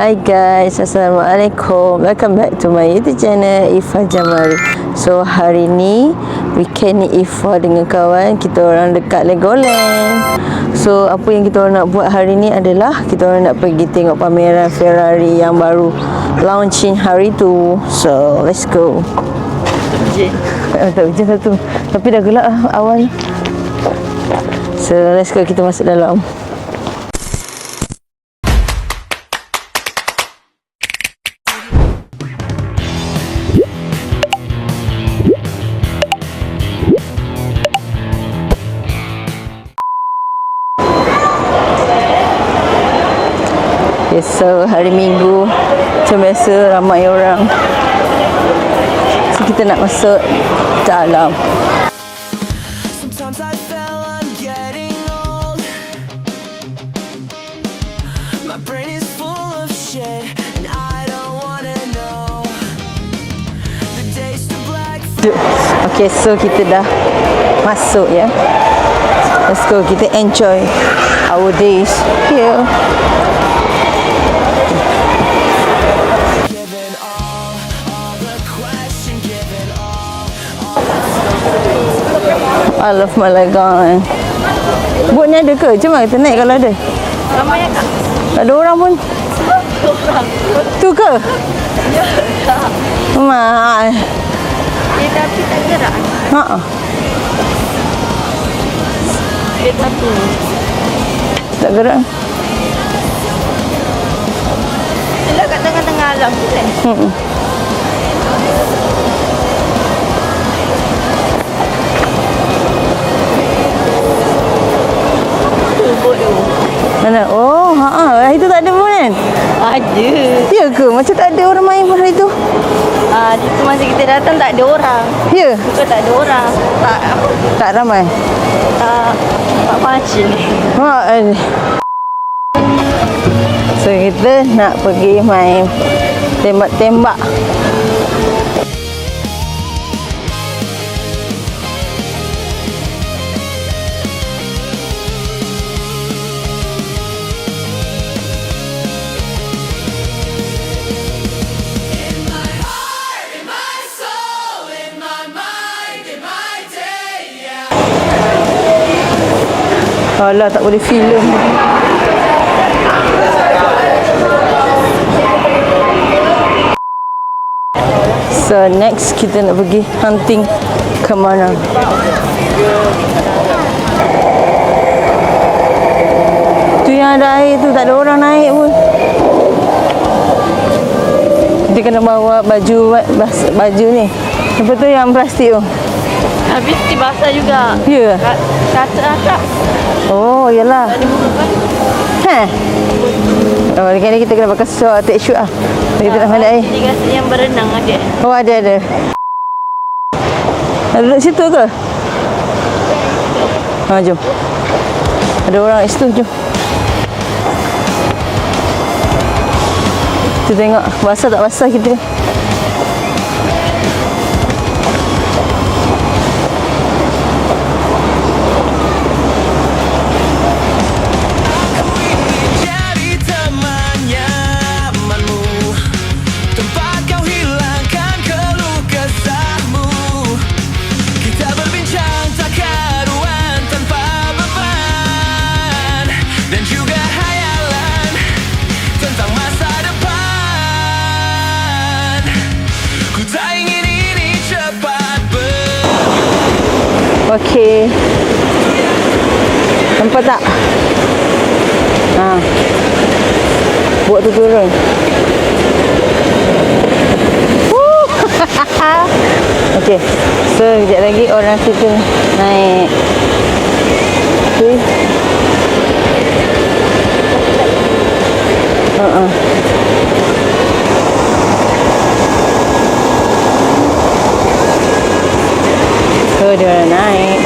Hi guys, Assalamualaikum. Welcome back to my YouTube channel Ifa Jamari. So hari ni weekend ni Ifa dengan kawan kita orang dekat Legoland. So apa yang kita orang nak buat hari ni adalah kita orang nak pergi tengok pameran Ferrari yang baru launching hari tu. So let's go. Tak hujan satu, tapi dah gelap awan. So let's go, kita masuk dalam. Okay, so hari Minggu macam biasa ramai orang. So kita nak masuk dalam. Okay, so kita dah masuk ya. Let's go, kita enjoy our days here. I love my Legoland. Bot ni ada ke? Macam mana kita naik kalau ada? Ramai tak? Tak ada orang pun. Tu ke? Ya tak. Mahal. Dia tapi tak gerak. Haa. Dia tapi Tak gerak. dia kat tengah-tengah alam tu kan? Mana? Oh, hari tu tak ada pun kan? Ada. Ya ke? Macam tak ada orang main pun hari tu? Itu masa kita datang tak ada orang. Ya? Bukan tak ada orang. Tak apa? Tak ramai? Tak macam ni. So kita nak pergi main tembak-tembak. Alah, tak boleh filem. So next kita nak pergi hunting ke mana? Tu yang ada air tu, tak ada orang naik pun. Kita kena bawa baju ni. Apa tu yang plastik tu? Habis mesti basah juga. Ya? Kata akak. Oh, yalah. Ada buku kan? Oh, kali kita kena pakai short, take shoot lah. Kita nak mandi air. Dia kata yang berenang ada. Oh, ada. Duduk situ ke? Jom. Ada orang kat situ, jom. Kita tengok basah tak basah kita. Okey. Nampak tak? Buat tu turun. Okey. So, sekejap lagi orang kita naik. Okey. So, dia orang naik.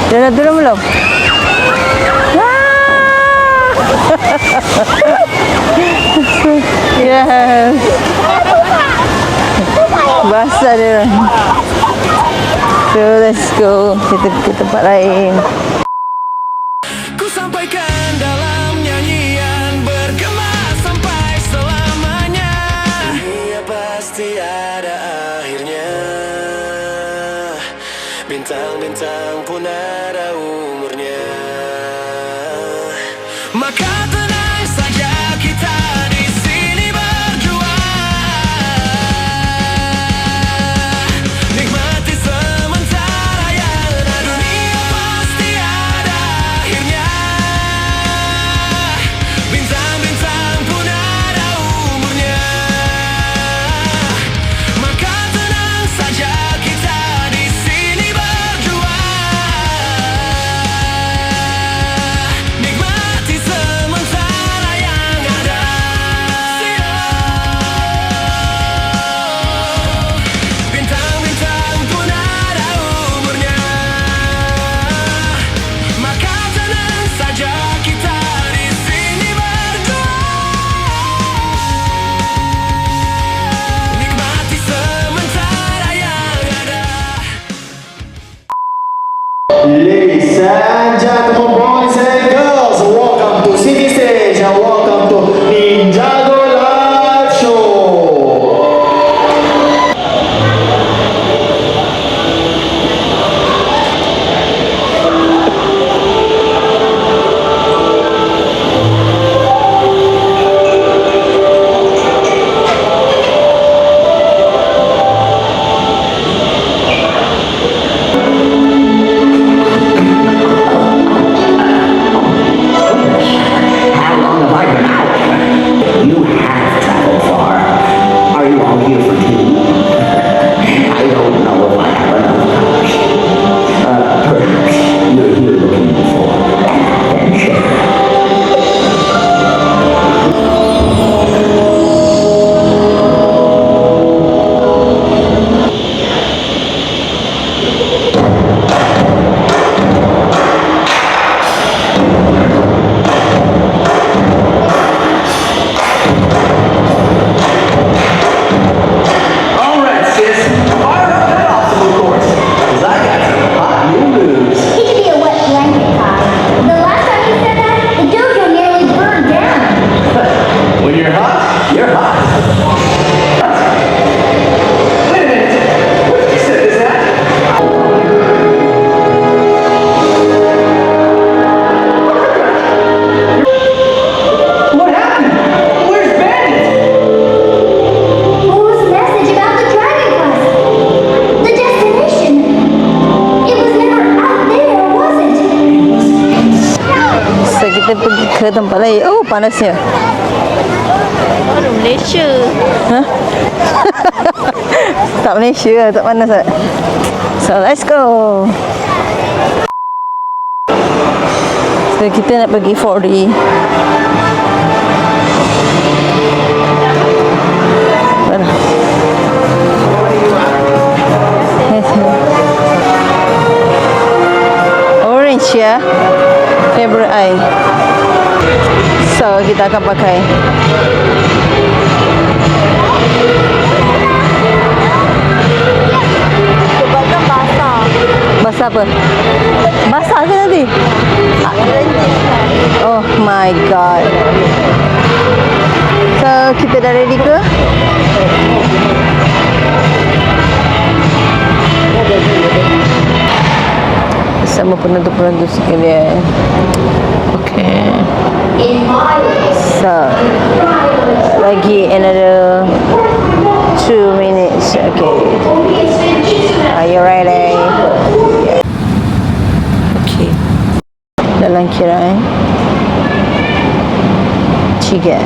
Dia dah turun belum? Yes. Basah dia. So let's go. Kita ke tempat lain. Ku sampaikan dalam nyanyian bergema sampai selamanya. Dunia pasti ada akhirnya. Bintang-bintang pun ada umurnya. Maka tenang saja kita di sini berjuang. Nikmati sementara yang ada. Dunia pasti ada akhirnya. Bintang-bintang pun ada umurnya. Maka tenang saja kita di sini berjuang. Nikmati sementara yang ada. Bintang-bintang pun ada umurnya. Maka tenang saja kita di sini berjuang. Nikmati sementara yang ada. Ladies and gentlemen, boys and girls, welcome to City Stage and welcome to Ninjago Live Show. How long have I been out? You have traveled far. Are you all here for tea? I don't know if I have enough hours. Perhaps you're here looking for an adventure. All right, sis. Fire up that obstacle course. 'Cause I got some hot new moves. He could be a wet blanket, Kai. The last time he said that, the dojo nearly burned down. When you're hot, you're hot. Wait a minute. Where did you set this at? What happened? Where's Bandit? What was the message about the Dragon Quest? The destination. It was never out there, was it? So kita pergi ke tempat lain. Oh, panasnya. Baru Malaysia. Ha? Tak Malaysia, tak panas tak? So let's go. So kita nak pergi 4D. Mana? Orange ya. Favorite eye. So kita akan pakai. Sebabkan basah. Basah apa? Basah ke nanti? Oh my god. So kita dah ready ke? Bersama penonton-penonton sekalian. Okay. So lagi another 2 minutes. Okay. Are you ready? Yeah. Okay. Dalam kiraan 3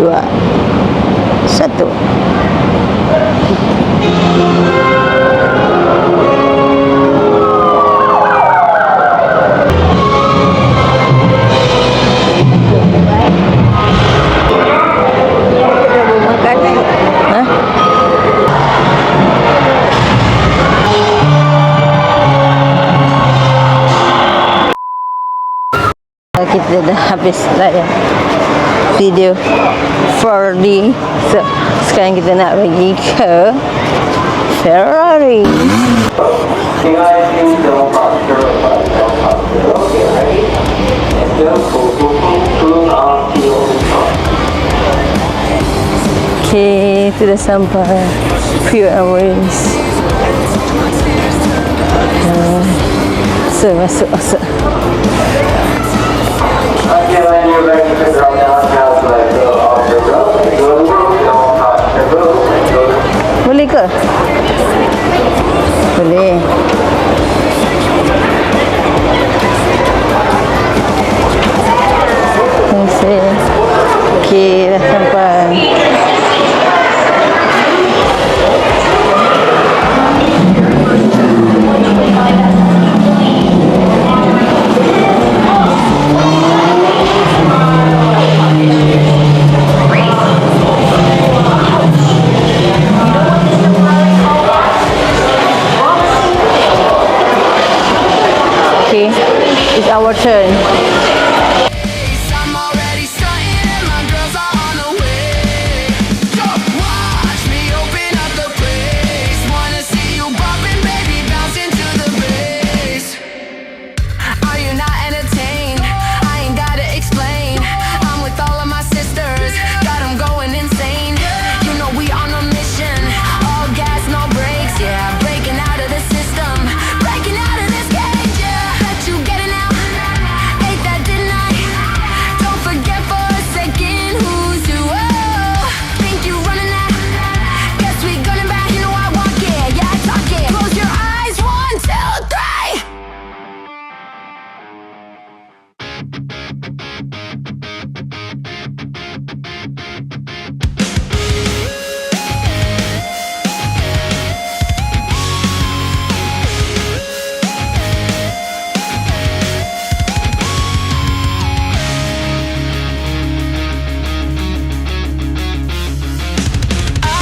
2 1. Kita dah habis layan video 4D. So, sekarang kita nak pergi ke Ferrari. Okay, kita dah sampai. Few hours. So, masuk. Boleh ke? Boleh. Okay, dah sampai. Okay, it's our turn. I'm already starting and my girls are on the way. Watch me open up the place. Wanna see you bopping, baby, bounce into the bass. Are you not entertained? I ain't gotta explain. I'm with all of my sisters, got them going insane. You know we on a mission, all gas, no brakes, yeah. Breaking out of the system, breaking out of this cage, yeah. Bet you get it now, ate that didn't I? Don't forget for a second who's who. Oh, think you running that? Guess we gonna back. You know I walk it, yeah I talk it. Close your eyes, 1, 2, 3.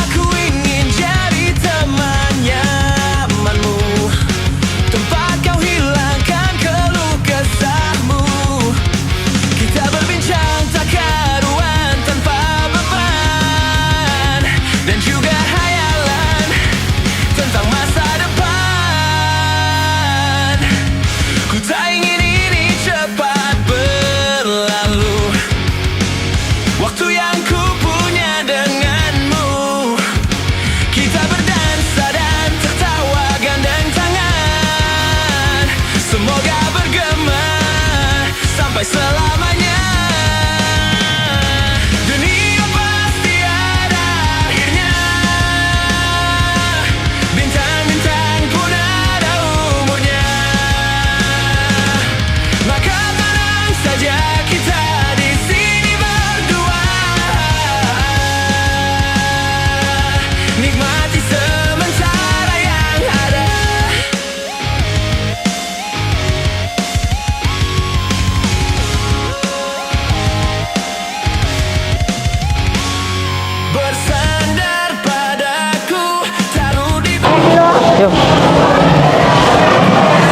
Aku ingin jadi teman nyamanmu, tempat kau hilangkan keluh kesahmu. Kita berbincang tak karuan tanpa beban, dan juga hayalan tentang masa depan. Ku tak ingin ini cepat berlalu, waktu yang ku punya denganmu. Kita berdansa dan tertawa gandeng tangan, semoga bergema sampai selamanya. Dunia pasti ada akhirnya, bintang-bintang pun ada umurnya. Maka tenang saja kita di sini berdua, nikmati sementara yang ada. Bersandar padaku, taruh di Jom.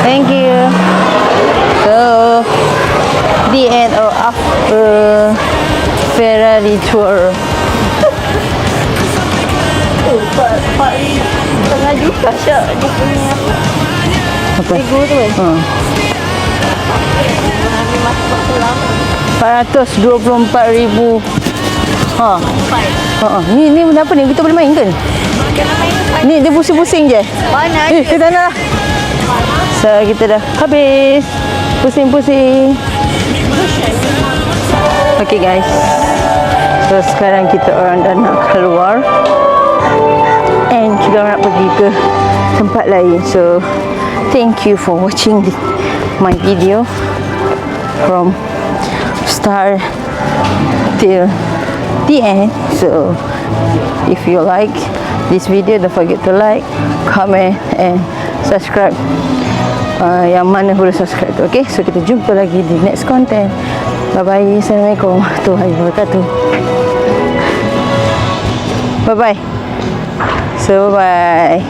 Thank you. So, the end of after Ferrari tour. Tengah juga Syak dia punya Apa? ego tu kan. Kami masuk dalam 424,000. Ni benda apa ni? Kita boleh main kan? kena main depan. Ni dia pusing-pusing je. Mana Kita dah. So, kita dah habis. Pusing-pusing. Okay guys. So, sekarang kita orang dah nak keluar. And kita orang nak pergi ke tempat lain. So, thank you for watching my video from start till the end. So, if you like this video, don't forget to like, comment and subscribe. Yang mana boleh subscribe tu. Okay, so kita jumpa lagi di next content. Bye bye. Assalamualaikum warahmatullahi wabarakatuh. Bye bye. So bye bye.